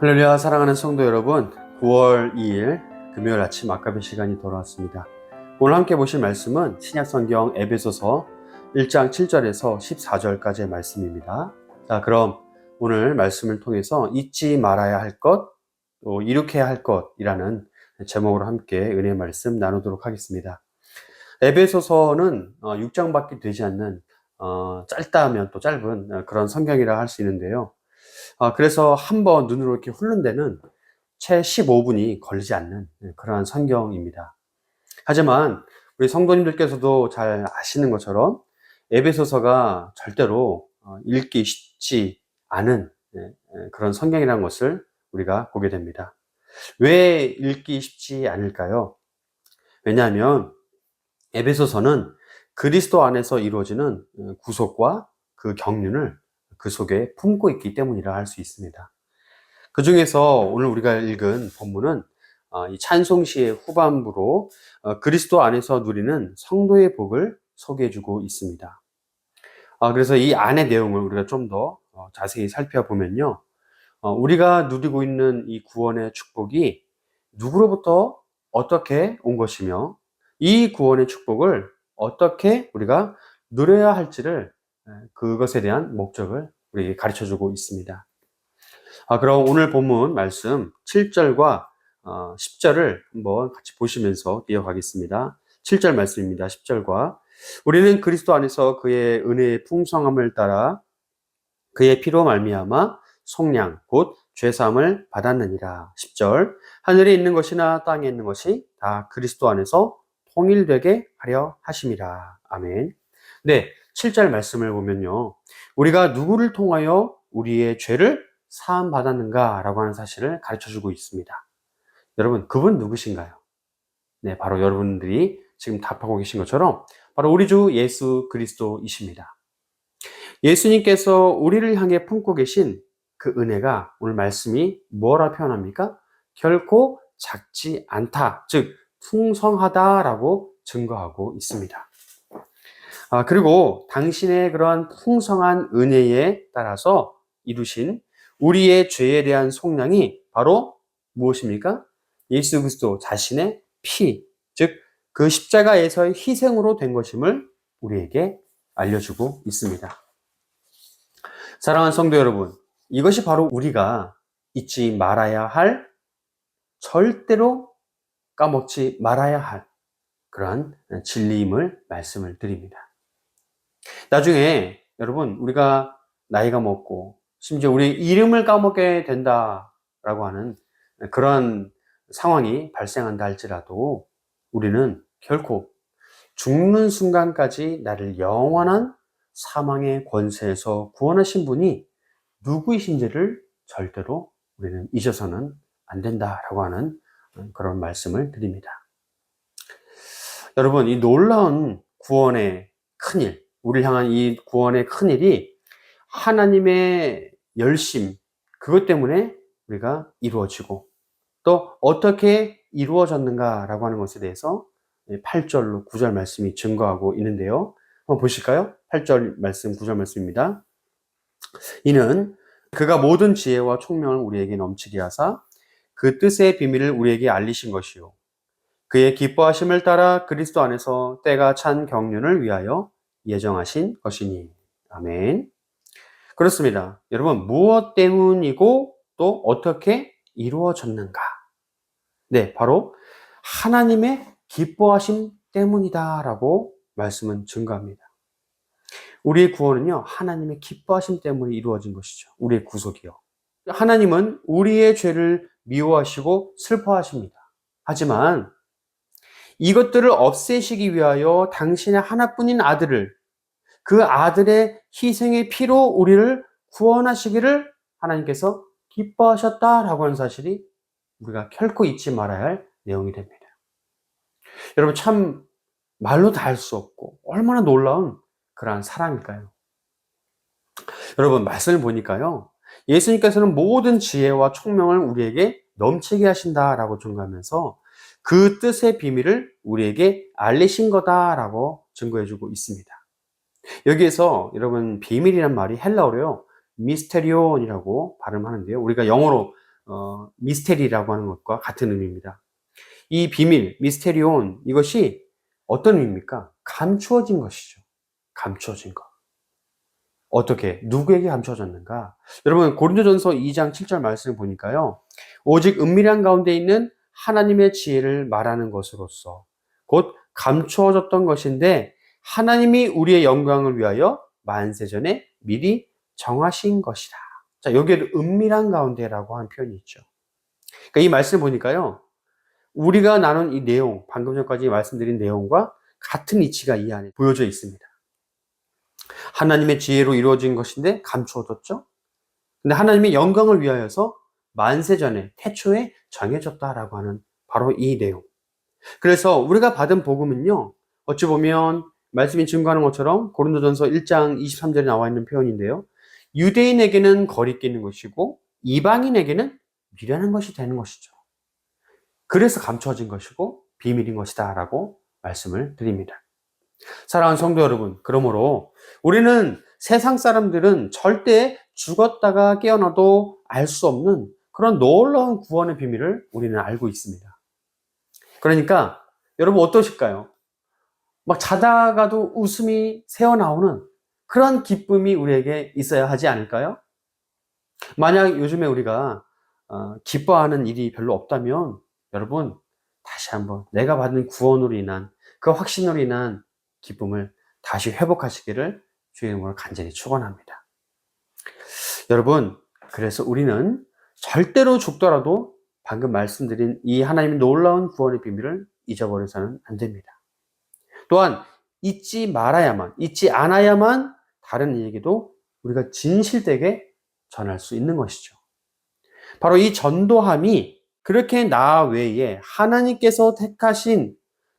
할렐루야. 사랑하는 성도 여러분, 9월 2일 금요일 아침 아까비 시간이 돌아왔습니다. 오늘 함께 보실 말씀은 신약성경 에베소서 1장 7절에서 14절까지의 말씀입니다. 자, 그럼 오늘 말씀을 통해서 잊지 말아야 할 것, 또 이룩해야 할 것이라는 제목으로 함께 은혜의 말씀 나누도록 하겠습니다. 에베소서는 6장밖에 되지 않는 짧다 하면 또 짧은 그런 성경이라 할 수 있는데요. 그래서 한번 눈으로 이렇게 훑는 데는 채 15분이 걸리지 않는 그러한 성경입니다. 하지만 우리 성도님들께서도 잘 아시는 것처럼 에베소서가 절대로 읽기 쉽지 않은 그런 성경이라는 것을 우리가 보게 됩니다. 왜 읽기 쉽지 않을까요? 왜냐하면 에베소서는 그리스도 안에서 이루어지는 구속과 그 경륜을 그 속에 품고 있기 때문이라 할 수 있습니다. 그 중에서 오늘 우리가 읽은 본문은 이 찬송시의 후반부로 그리스도 안에서 누리는 성도의 복을 소개해주고 있습니다. 그래서 이 안의 내용을 우리가 좀 더 자세히 살펴보면요. 우리가 누리고 있는 이 구원의 축복이 누구로부터 어떻게 온 것이며 이 구원의 축복을 어떻게 우리가 누려야 할지를 그것에 대한 목적을 우리에게 가르쳐주고 있습니다. 그럼 오늘 본문 말씀 7절과 10절을 한번 같이 보시면서 이어가겠습니다. 7절 말씀입니다. 10절과 우리는 그리스도 안에서 그의 은혜의 풍성함을 따라 그의 피로 말미암아 속량 곧 죄사함을 받았느니라. 10절 하늘에 있는 것이나 땅에 있는 것이 다 그리스도 안에서 통일되게 하려 하심이라. 아멘. 네, 7절 말씀을 보면요. 우리가 누구를 통하여 우리의 죄를 사함 받았는가 라고 하는 사실을 가르쳐주고 있습니다. 여러분, 그분 누구신가요? 네, 바로 여러분들이 지금 답하고 계신 것처럼 바로 우리 주 예수 그리스도이십니다. 예수님께서 우리를 향해 품고 계신 그 은혜가 오늘 말씀이 뭐라 표현합니까? 결코 작지 않다, 즉 풍성하다라고 증거하고 있습니다. 그리고 당신의 그러한 풍성한 은혜에 따라서 이루신 우리의 죄에 대한 속량이 바로 무엇입니까? 예수 그리스도 자신의 피, 즉 그 십자가에서의 희생으로 된 것임을 우리에게 알려주고 있습니다. 사랑하는 성도 여러분, 이것이 바로 우리가 잊지 말아야 할, 절대로 까먹지 말아야 할 그러한 진리임을 말씀을 드립니다. 나중에 여러분, 우리가 나이가 먹고 심지어 우리 이름을 까먹게 된다라고 하는 그런 상황이 발생한다 할지라도 우리는 결코 죽는 순간까지 나를 영원한 사망의 권세에서 구원하신 분이 누구이신지를 절대로 우리는 잊어서는 안 된다라고 하는 그런 말씀을 드립니다. 여러분, 이 놀라운 구원의 큰일, 우리를 향한 이 구원의 큰일이 하나님의 열심, 그것 때문에 우리가 이루어지고 또 어떻게 이루어졌는가라고 하는 것에 대해서 8절로 9절 말씀이 증거하고 있는데요. 한번 보실까요? 8절 말씀, 9절 말씀입니다. 이는 그가 모든 지혜와 총명을 우리에게 넘치게 하사 그 뜻의 비밀을 우리에게 알리신 것이요 그의 기뻐하심을 따라 그리스도 안에서 때가 찬 경륜을 위하여 예정하신 것이니. 아멘. 그렇습니다. 여러분, 무엇 때문이고 또 어떻게 이루어졌는가? 네, 바로 하나님의 기뻐하심 때문이다라고 말씀은 증거합니다. 우리의 구원은요, 하나님의 기뻐하심 때문에 이루어진 것이죠. 우리의 구속이요. 하나님은 우리의 죄를 미워하시고 슬퍼하십니다. 하지만 이것들을 없애시기 위하여 당신의 하나뿐인 아들을, 그 아들의 희생의 피로 우리를 구원하시기를 하나님께서 기뻐하셨다라고 하는 사실이 우리가 결코 잊지 말아야 할 내용이 됩니다. 여러분, 참 말로 다 할 수 없고 얼마나 놀라운 그러한 사랑일까요? 여러분, 말씀을 보니까요, 예수님께서는 모든 지혜와 총명을 우리에게 넘치게 하신다라고 증거하면서 그 뜻의 비밀을 우리에게 알리신 거다라고 증거해주고 있습니다. 여기에서 여러분, 비밀이란 말이 헬라어로요, 미스테리온이라고 발음하는데요, 우리가 영어로 미스테리라고 하는 것과 같은 의미입니다. 이 비밀, 미스테리온, 이것이 어떤 의미입니까? 감추어진 것이죠. 감추어진 것. 어떻게, 누구에게 감추어졌는가? 여러분, 고린도전서 2장 7절 말씀을 보니까요. 오직 은밀한 가운데 있는 하나님의 지혜를 말하는 것으로서 곧 감추어졌던 것인데 하나님이 우리의 영광을 위하여 만세전에 미리 정하신 것이다. 자, 여기에도 은밀한 가운데라고 하는 표현이 있죠. 그러니까 이 말씀을 보니까요. 우리가 나눈 이 내용, 방금 전까지 말씀드린 내용과 같은 이치가 이 안에 보여져 있습니다. 하나님의 지혜로 이루어진 것인데 감추어졌죠? 근데 하나님의 영광을 위하여서 만세전에, 태초에 정해졌다라고 하는 바로 이 내용. 그래서 우리가 받은 복음은요, 어찌 보면 말씀이 증거하는 것처럼 고린도전서 1장 23절에 나와 있는 표현인데요. 유대인에게는 거리끼 있는 것이고 이방인에게는 미련한 것이 되는 것이죠. 그래서 감춰진 것이고 비밀인 것이다 라고 말씀을 드립니다. 사랑하는 성도 여러분, 그러므로 우리는 세상 사람들은 절대 죽었다가 깨어나도 알 수 없는 그런 놀라운 구원의 비밀을 우리는 알고 있습니다. 그러니까 여러분 어떠실까요? 막 자다가도 웃음이 새어나오는 그런 기쁨이 우리에게 있어야 하지 않을까요? 만약 요즘에 우리가 기뻐하는 일이 별로 없다면 여러분 다시 한번 내가 받은 구원으로 인한 그 확신으로 인한 기쁨을 다시 회복하시기를 주의 이름으로 간절히 축원합니다. 여러분, 그래서 우리는 절대로 죽더라도 방금 말씀드린 이 하나님의 놀라운 구원의 비밀을 잊어버려서는 안 됩니다. 또한 잊지 않아야만 다른 이에게도 우리가 진실되게 전할 수 있는 것이죠. 바로 이 전도함이 그렇게 나 외에 하나님께서 택하신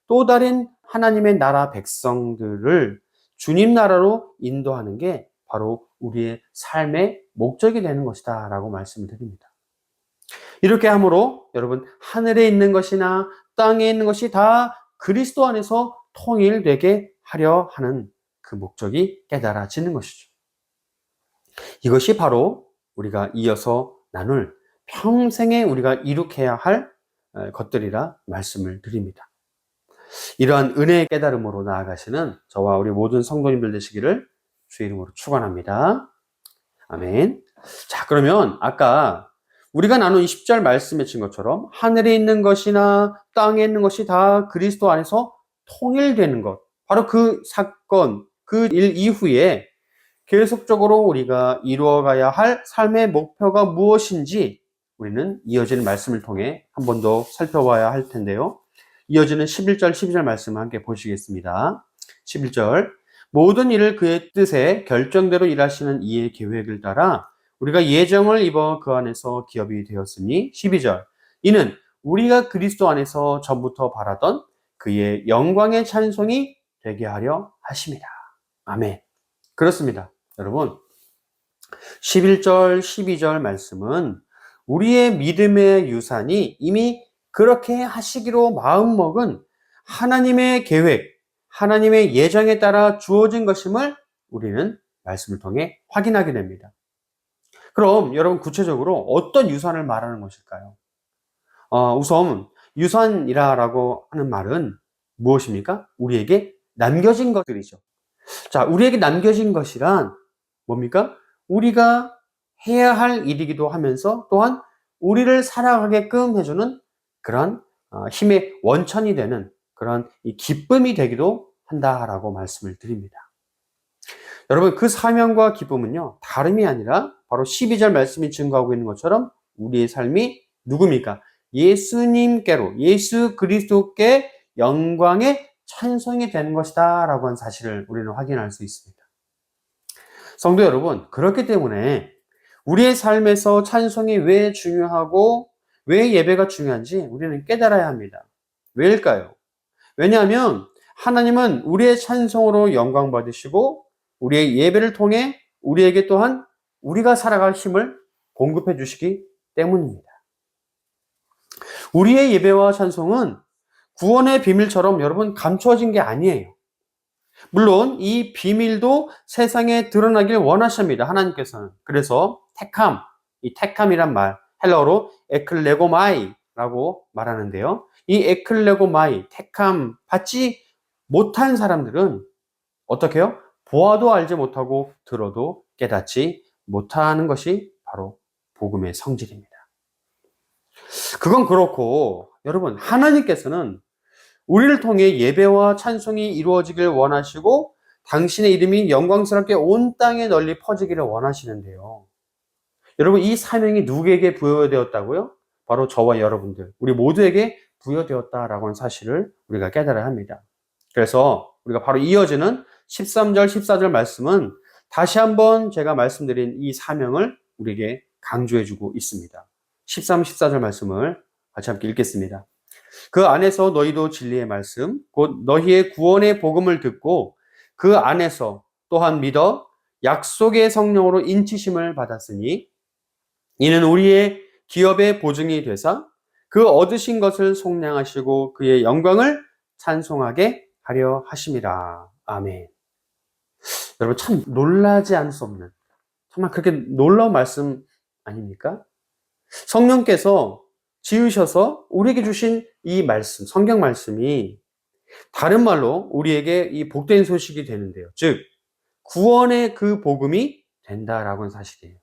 또 다른 하나님의 나라 백성들을 주님 나라로 인도하는 게 바로 우리의 삶의 목적이 되는 것이다 라고 말씀을 드립니다. 이렇게 함으로 여러분 하늘에 있는 것이나 땅에 있는 것이 다 그리스도 안에서 통일되게 하려 하는 그 목적이 깨달아지는 것이죠. 이것이 바로 우리가 이어서 나눌 평생에 우리가 이룩해야 할 것들이라 말씀을 드립니다. 이러한 은혜의 깨달음으로 나아가시는 저와 우리 모든 성도님들 되시기를 주의 이름으로 축원합니다. 아멘. 자, 그러면 아까 우리가 나눈 10절 말씀에 친 것처럼 하늘에 있는 것이나 땅에 있는 것이 다 그리스도 안에서 통일되는 것. 바로 그 사건, 그 일 이후에 계속적으로 우리가 이루어가야 할 삶의 목표가 무엇인지 우리는 이어지는 말씀을 통해 한 번 더 살펴봐야 할 텐데요. 이어지는 11절, 12절 말씀을 함께 보시겠습니다. 11절. 모든 일을 그의 뜻에 결정대로 일하시는 이의 계획을 따라 우리가 예정을 입어 그 안에서 기업이 되었으니 12절. 이는 우리가 그리스도 안에서 전부터 바라던 그의 영광의 찬송이 되게 하려 하십니다. 아멘. 그렇습니다. 여러분, 11절, 12절 말씀은 우리의 믿음의 유산이 이미 그렇게 하시기로 마음먹은 하나님의 계획, 하나님의 예정에 따라 주어진 것임을 우리는 말씀을 통해 확인하게 됩니다. 그럼 여러분 구체적으로 어떤 유산을 말하는 것일까요? 우선 유산이라고 하는 말은 무엇입니까? 우리에게 남겨진 것들이죠. 자, 우리에게 남겨진 것이란 뭡니까? 우리가 해야 할 일이기도 하면서 또한 우리를 살아가게끔 해주는 그런 힘의 원천이 되는 그런 기쁨이 되기도 한다라고 말씀을 드립니다. 여러분, 그 사명과 기쁨은요, 다름이 아니라 바로 12절 말씀이 증거하고 있는 것처럼 우리의 삶이 누굽니까? 예수님께로, 예수 그리스도께 영광의 찬송이 되는 것이다 라고 하는 사실을 우리는 확인할 수 있습니다. 성도 여러분, 그렇기 때문에 우리의 삶에서 찬송이 왜 중요하고 왜 예배가 중요한지 우리는 깨달아야 합니다. 왜일까요? 왜냐하면 하나님은 우리의 찬송으로 영광 받으시고 우리의 예배를 통해 우리에게 또한 우리가 살아갈 힘을 공급해 주시기 때문입니다. 우리의 예배와 찬송은 구원의 비밀처럼 여러분 감추어진 게 아니에요. 물론 이 비밀도 세상에 드러나길 원하십니다. 하나님께서는. 그래서 택함, 이 택함이란 말, 헬라어로 에클레고마이라고 말하는데요. 이 에클레고마이, 택함 받지 못한 사람들은 어떻게 해요? 보아도 알지 못하고 들어도 깨닫지 못하는 것이 바로 복음의 성질입니다. 그건 그렇고 여러분, 하나님께서는 우리를 통해 예배와 찬송이 이루어지길 원하시고 당신의 이름이 영광스럽게 온 땅에 널리 퍼지기를 원하시는데요. 여러분, 이 사명이 누구에게 부여되었다고요? 바로 저와 여러분들, 우리 모두에게 부여되었다라고 하는 사실을 우리가 깨달아야 합니다. 그래서 우리가 바로 이어지는 13절, 14절 말씀은 다시 한번 제가 말씀드린 이 사명을 우리에게 강조해주고 있습니다. 13, 14절 말씀을 같이 함께 읽겠습니다. 그 안에서 너희도 진리의 말씀, 곧 너희의 구원의 복음을 듣고 그 안에서 또한 믿어 약속의 성령으로 인치심을 받았으니 이는 우리의 기업의 보증이 되사 그 얻으신 것을 속량하시고 그의 영광을 찬송하게 하려 하심이라. 아멘. 여러분, 참 놀라지 않을 수 없는, 정말 그렇게 놀라운 말씀 아닙니까? 성령께서 지으셔서 우리에게 주신 이 말씀, 성경 말씀이 다른 말로 우리에게 이 복된 소식이 되는데요. 즉, 구원의 그 복음이 된다라고 하는 사실이에요.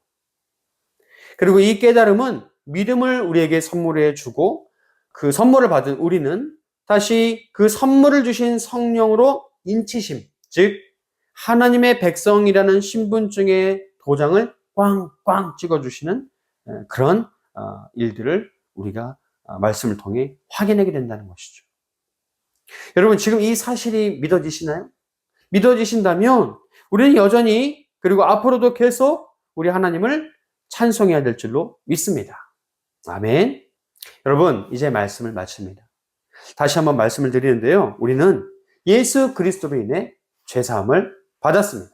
그리고 이 깨달음은 믿음을 우리에게 선물해 주고 그 선물을 받은 우리는 다시 그 선물을 주신 성령으로 인치심, 즉 하나님의 백성이라는 신분증의 도장을 꽝꽝 찍어주시는 그런 일들을 우리가 말씀을 통해 확인하게 된다는 것이죠. 여러분, 지금 이 사실이 믿어지시나요? 믿어지신다면 우리는 여전히 그리고 앞으로도 계속 우리 하나님을 찬송해야 될 줄로 믿습니다. 아멘. 여러분, 이제 말씀을 마칩니다. 다시 한번 말씀을 드리는데요. 우리는 예수 그리스도로 인해 죄사함을 받았습니다.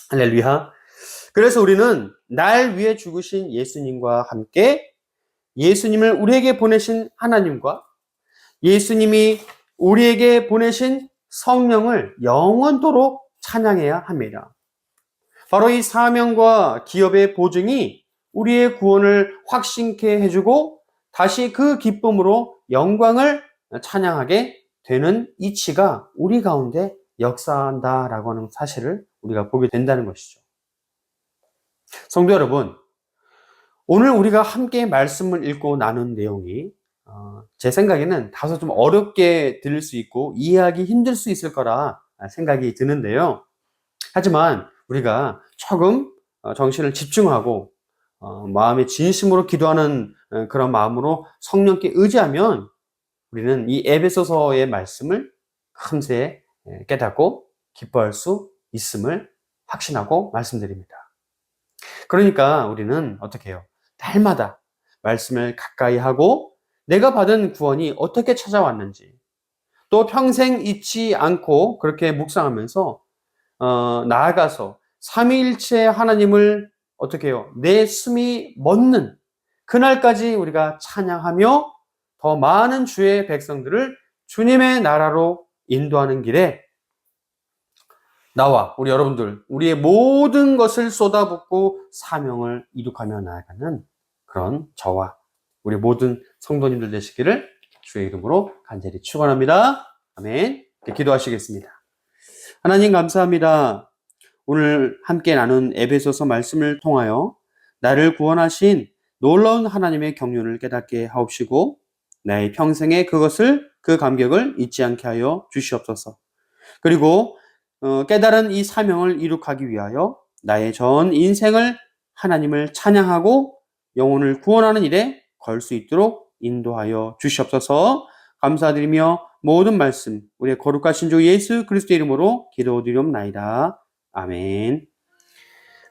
할렐루야. 그래서 우리는 날 위해 죽으신 예수님과 함께 예수님을 우리에게 보내신 하나님과 예수님이 우리에게 보내신 성령을 영원토록 찬양해야 합니다. 바로 이 사명과 기업의 보증이 우리의 구원을 확신케 해주고 다시 그 기쁨으로 영광을 찬양하게 되는 이치가 우리 가운데 역사한다라고 하는 사실을 우리가 보게 된다는 것이죠. 성도 여러분, 오늘 우리가 함께 말씀을 읽고 나눈 내용이 제 생각에는 다소 좀 어렵게 들릴 수 있고 이해하기 힘들 수 있을 거라 생각이 드는데요. 하지만 우리가 조금 정신을 집중하고 마음의 진심으로 기도하는 그런 마음으로 성령께 의지하면 우리는 이 에베소서의 말씀을 금세 깨닫고 기뻐할 수 있음을 확신하고 말씀드립니다. 그러니까 우리는 어떻게 해요? 날마다 말씀을 가까이 하고 내가 받은 구원이 어떻게 찾아왔는지 또 평생 잊지 않고 그렇게 묵상하면서 나아가서 삼위일체 하나님을 어떻게 해요? 내 숨이 멎는 그날까지 우리가 찬양하며 더 많은 주의 백성들을 주님의 나라로 인도하는 길에 나와 우리 여러분들 우리의 모든 것을 쏟아붓고 사명을 이룩하며 나아가는 그런 저와 우리 모든 성도님들 되시기를 주의 이름으로 간절히 축원합니다. 아멘. 기도하시겠습니다. 하나님 감사합니다. 오늘 함께 나눈 에베소서 말씀을 통하여 나를 구원하신 놀라운 하나님의 경륜을 깨닫게 하옵시고 나의 평생에 그 감격을 잊지 않게 하여 주시옵소서. 그리고 깨달은 이 사명을 이룩하기 위하여 나의 전 인생을 하나님을 찬양하고 영혼을 구원하는 일에 걸 수 있도록 인도하여 주시옵소서. 감사드리며 모든 말씀 우리의 거룩하신 주 예수 그리스도의 이름으로 기도드리옵나이다. 아멘.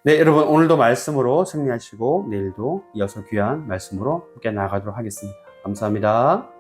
네, 여러분 오늘도 말씀으로 승리하시고 내일도 이어서 귀한 말씀으로 함께 나아가도록 하겠습니다. 감사합니다.